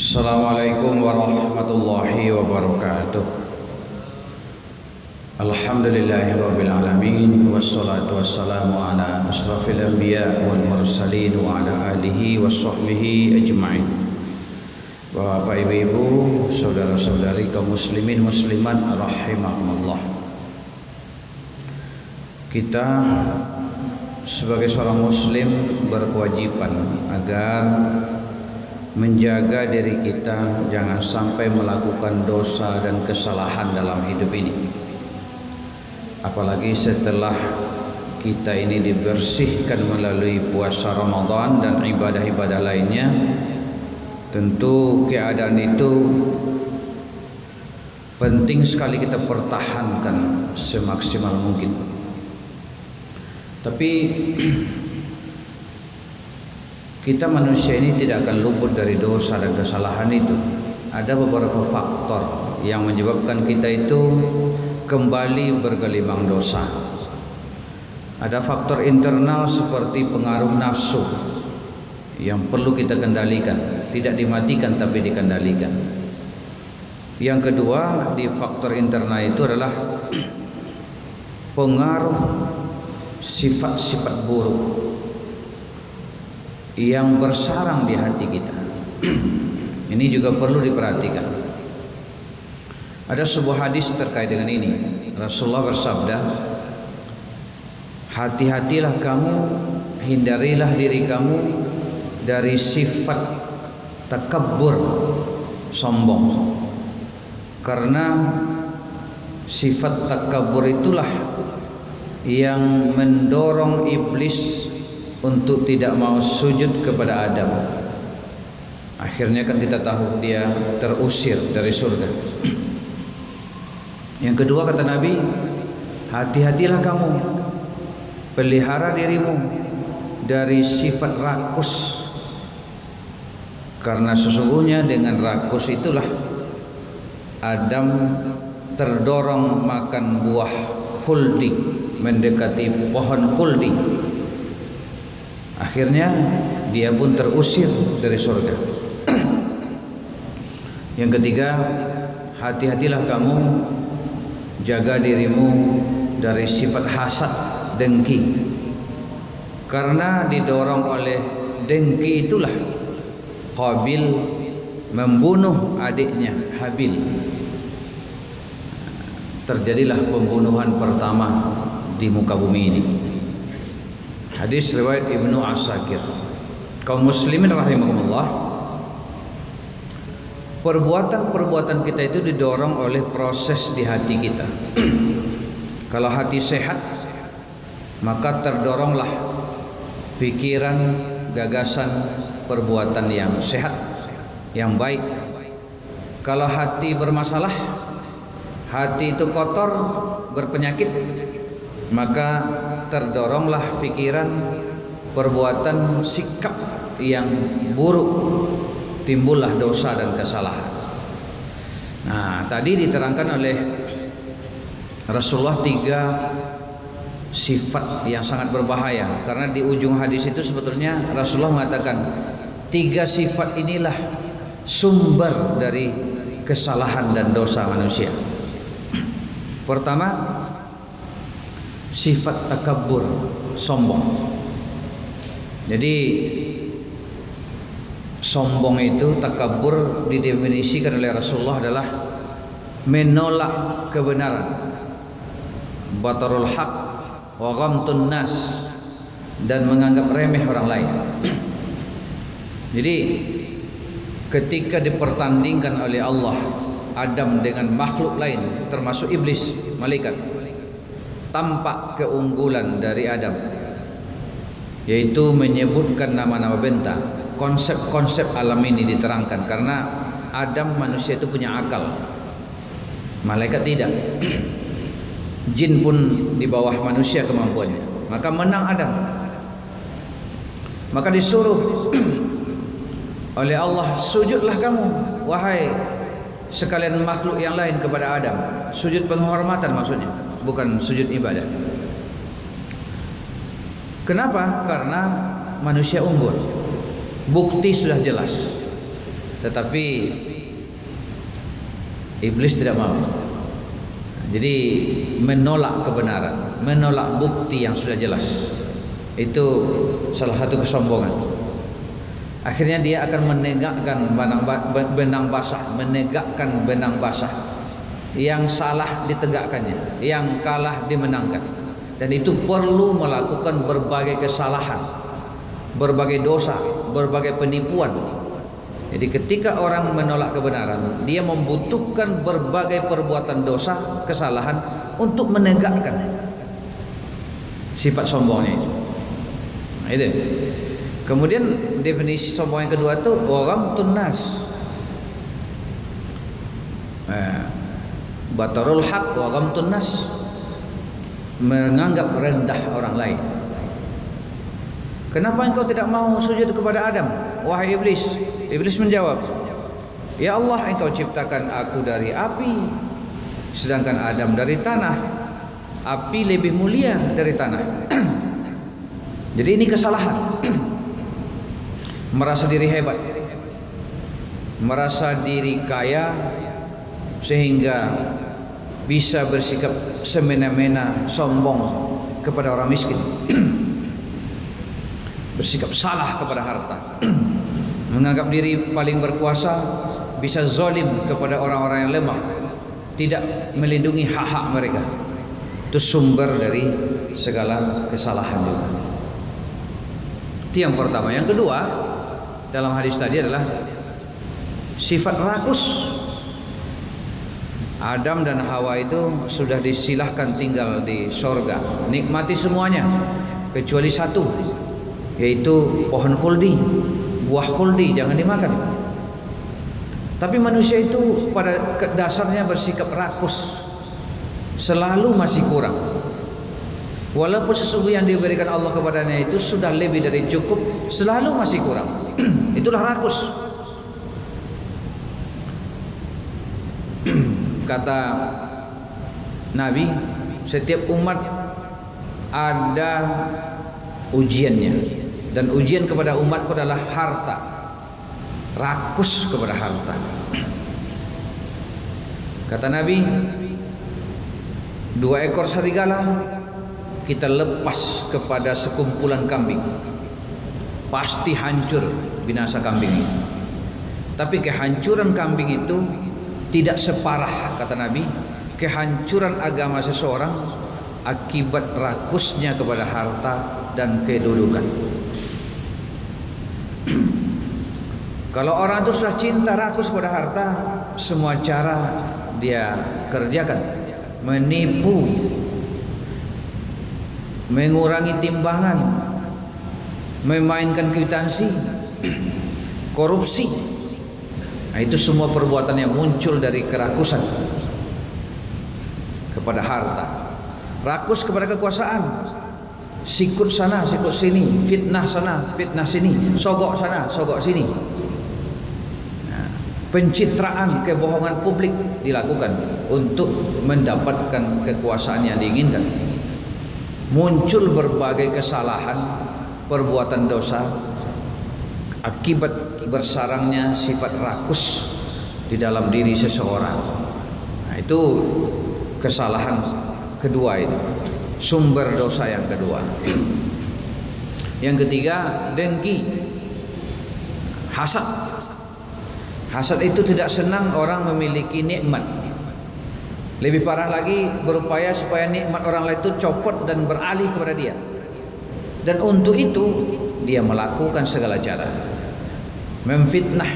Assalamualaikum warahmatullahi wabarakatuh. Alhamdulillahirabbil alamin wassalatu wassalamu ala asrafil anbiya wal mursalin wa ala alihi washabbihi ajmain. Bapak ibu-ibu, saudara-saudari kaum muslimin muslimat rahimakumullah. Kita sebagai seorang muslim berkewajiban agar menjaga diri kita jangan sampai melakukan dosa dan kesalahan dalam hidup ini. Apalagi setelah kita ini dibersihkan melalui puasa Ramadan dan ibadah-ibadah lainnya, tentu keadaan itu penting sekali kita pertahankan semaksimal mungkin. Tapi kita manusia ini tidak akan luput dari dosa dan kesalahan itu. Ada beberapa faktor yang menyebabkan kita itu kembali bergelimang dosa. Ada faktor internal seperti pengaruh nafsu yang perlu kita kendalikan, tidak dimatikan tapi dikendalikan. Yang kedua, di faktor internal itu adalah pengaruh sifat-sifat buruk yang bersarang di hati kita. Ini juga perlu diperhatikan. Ada sebuah hadis terkait dengan ini. Rasulullah bersabda, hati-hatilah kamu, hindarilah diri kamu dari sifat takabbur, sombong. Karena sifat takabbur itulah yang mendorong iblis untuk tidak mau sujud kepada Adam. Akhirnya kan kita tahu dia terusir dari surga. Yang kedua kata Nabi, hati-hatilah kamu, pelihara dirimu dari sifat rakus. Karena sesungguhnya dengan rakus itulah Adam terdorong makan buah khuldi, mendekati pohon khuldi. Akhirnya dia pun terusir dari surga. Yang ketiga, hati-hatilah kamu, jaga dirimu dari sifat hasad, dengki. Karena didorong oleh dengki itulah Qabil membunuh adiknya Habil. Terjadilah pembunuhan pertama di muka bumi ini. Hadis riwayat Ibnu Asakir. Kaum muslimin rahimakumullah, perbuatan-perbuatan kita itu didorong oleh proses di hati kita. Kalau hati sehat, maka terdoronglah pikiran, gagasan, perbuatan yang sehat, yang baik. Kalau hati bermasalah, hati itu kotor, berpenyakit, maka terdoronglah pikiran, perbuatan, sikap yang buruk, timbullah dosa dan kesalahan. Nah, tadi diterangkan oleh Rasulullah 3 sifat yang sangat berbahaya. Karena di ujung hadis itu sebetulnya Rasulullah mengatakan 3 sifat inilah sumber dari kesalahan dan dosa manusia. Pertama, sifat takabbur, sombong. Jadi sombong itu, takabbur didefinisikan oleh Rasulullah adalah menolak kebenaran, batarul haq wa ghamtun nas, dan menganggap remeh orang lain. Jadi ketika dipertandingkan oleh Allah Adam dengan makhluk lain termasuk iblis, malaikat, tampak keunggulan dari Adam, yaitu menyebutkan nama-nama bentang. Konsep-konsep alam ini diterangkan karena Adam manusia itu punya akal, malaikat tidak. Jin pun di bawah manusia kemampuannya, maka menang Adam. Maka disuruh oleh Allah, sujudlah kamu wahai sekalian makhluk yang lain kepada Adam. Sujud penghormatan maksudnya, bukan sujud ibadah. Kenapa? Karena manusia unggul. Bukti sudah jelas. tetapi iblis tidak mau. Jadi menolak kebenaran, menolak bukti yang sudah jelas. Itu salah satu kesombongan. Akhirnya dia akan menegakkan benang basah, menegakkan benang basah. Yang salah ditegakkannya, yang kalah dimenangkan. Dan itu perlu melakukan berbagai kesalahan, berbagai dosa, berbagai penipuan. Jadi ketika orang menolak kebenaran, dia membutuhkan berbagai perbuatan dosa, kesalahan untuk menegakkan sifat sombongnya itu. Nah, itu. Kemudian definisi sombong yang kedua itu ghamtun nas. Batarul haq wa ghamtun nas. Menganggap rendah orang lain. Kenapa engkau tidak mau sujud kepada Adam, wahai iblis? Iblis menjawab, ya Allah, engkau ciptakan aku dari api, sedangkan Adam dari tanah. Api lebih mulia dari tanah. Jadi ini kesalahan. Merasa diri hebat, merasa diri kaya, sehingga bisa bersikap semena-mena, sombong kepada orang miskin. Bersikap salah kepada harta, menganggap diri paling berkuasa, bisa zalim kepada orang-orang yang lemah, tidak melindungi hak-hak mereka. Itu sumber dari segala kesalahan juga. Itu yang pertama. Yang kedua, dalam hadis tadi adalah sifat rakus. Adam dan Hawa itu sudah disilahkan tinggal di sorga, nikmati semuanya kecuali satu, yaitu pohon khuldi, buah khuldi, jangan dimakan. Tapi manusia itu pada dasarnya bersikap rakus, selalu masih kurang. Walaupun sesungguhnya yang diberikan Allah kepadanya itu sudah lebih dari cukup, selalu masih kurang. Itulah rakus. Kata Nabi, setiap umat ada ujiannya. Dan ujian kepada umatku adalah harta. Rakus kepada harta. Kata Nabi, 2 ekor serigala kita lepas kepada sekumpulan kambing, pasti hancur, binasa kambing ini. Tapi kehancuran kambing itu tidak separah, kata Nabi, kehancuran agama seseorang akibat rakusnya kepada harta dan kedudukan. Kalau orang itu sudah cinta rakus pada harta, semua cara dia kerjakan, menipu, mengurangi timbangan, memainkan kwitansi, korupsi. Nah, itu semua perbuatan yang muncul dari kerakusan kepada harta. Rakus kepada kekuasaan, sikut sana, sikut sini, fitnah sana, fitnah sini, sogok sana, sogok sini. Pencitraan, kebohongan publik dilakukan untuk mendapatkan kekuasaan yang diinginkan. Muncul berbagai kesalahan, perbuatan dosa akibat bersarangnya sifat rakus di dalam diri seseorang. Nah, itu kesalahan kedua itu, sumber dosa yang kedua. Yang ketiga, dengki, hasad. Hasad itu tidak senang orang memiliki nikmat. Lebih parah lagi, berupaya supaya nikmat orang lain itu copot dan beralih kepada dia. Dan untuk itu dia melakukan segala cara, memfitnah,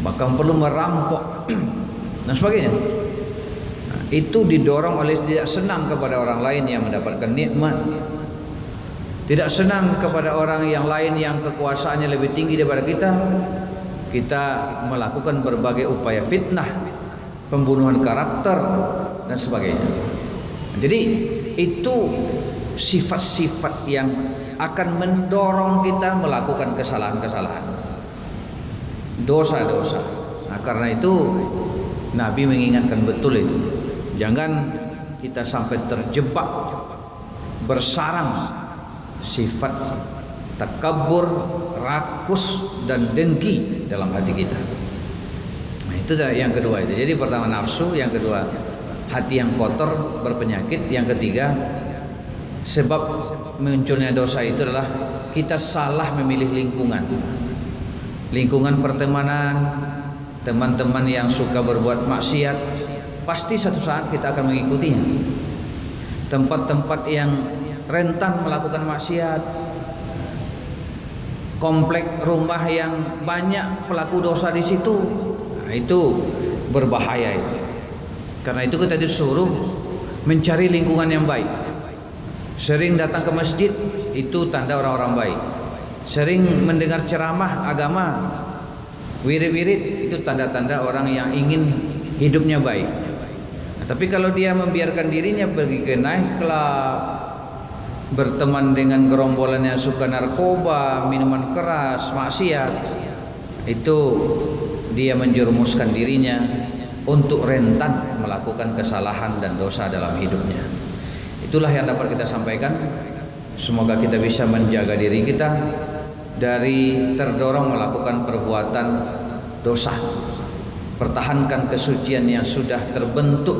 bahkan perlu merampok dan sebagainya. Nah, itu didorong oleh tidak senang kepada orang lain yang mendapatkan nikmat, tidak senang kepada orang yang lain yang kekuasaannya lebih tinggi daripada kita. Kita melakukan berbagai upaya fitnah, pembunuhan karakter dan sebagainya. Jadi itu sifat-sifat yang akan mendorong kita melakukan kesalahan-kesalahan, dosa-dosa. Nah, karena itu Nabi mengingatkan betul itu. Jangan kita sampai terjebak, bersarang sifat takabur, rakus dan dengki dalam hati kita. Nah, itu yang kedua itu. Jadi pertama nafsu, yang kedua hati yang kotor berpenyakit, yang ketiga sebab munculnya dosa itu adalah kita salah memilih lingkungan. Lingkungan pertemanan, teman-teman yang suka berbuat maksiat, pasti satu saat kita akan mengikutinya. Tempat-tempat yang rentan melakukan maksiat, komplek rumah yang banyak pelaku dosa di situ, nah, itu berbahaya itu. Karena itu kita disuruh mencari lingkungan yang baik. Sering datang ke masjid itu tanda orang-orang baik. Sering mendengar ceramah agama, wirid-wirid, itu tanda-tanda orang yang ingin hidupnya baik. Nah, tapi kalau dia membiarkan dirinya pergi ke night club, berteman dengan gerombolan yang suka narkoba, minuman keras, maksiat, itu dia menjerumuskan dirinya untuk rentan melakukan kesalahan dan dosa dalam hidupnya. Itulah yang dapat kita sampaikan. Semoga kita bisa menjaga diri kita dari terdorong melakukan perbuatan dosa. Pertahankan kesucian yang sudah terbentuk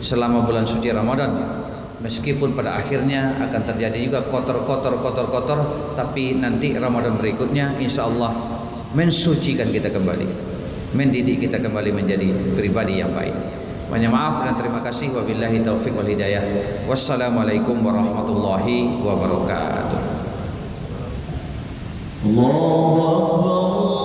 selama bulan suci Ramadan. Meskipun pada akhirnya akan terjadi juga kotor, tapi nanti Ramadan berikutnya insya Allah mensucikan kita kembali, mendidik kita kembali menjadi pribadi yang baik. Banyak maaf dan terima kasih. Wabillahi taufik wal hidayah. Wassalamualaikum warahmatullahi wabarakatuh. Allahu Akbar.